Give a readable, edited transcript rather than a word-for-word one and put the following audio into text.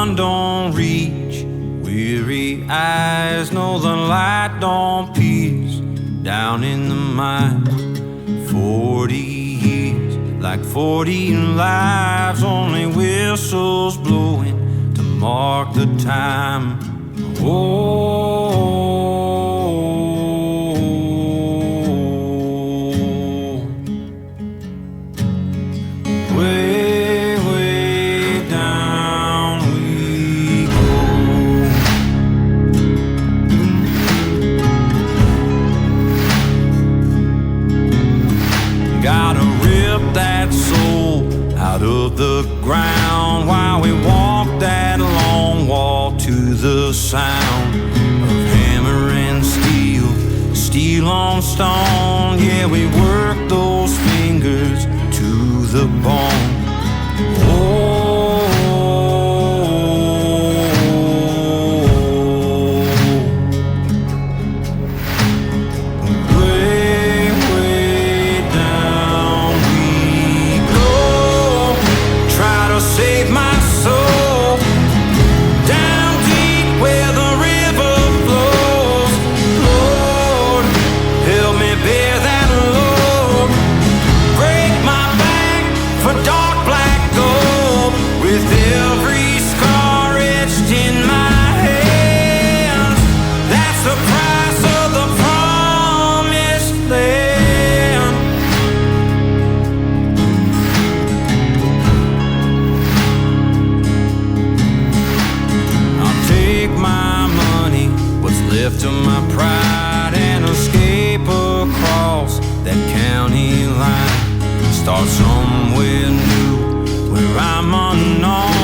sun don't reach. Weary eyes know the light don't pierce. Down in the mine, 40 years, like 40 lives, only whistles blowing to mark the time. Oh, way, way down we go. Gotta rip that soul out of the ground while we walk that long wall to the sound of hammer and steel, steel on stone. Yeah, we work those fingers to the bone. Way, way down we go. Try to save my soul down deep where the river flows. Lord, help me bear that load. Break my back for dark black gold. With every scar etched in my hands, that's the price of the promised land. I'll take my money, what's left of my pride, and escape across that county line. Start somewhere new where I'm unknown.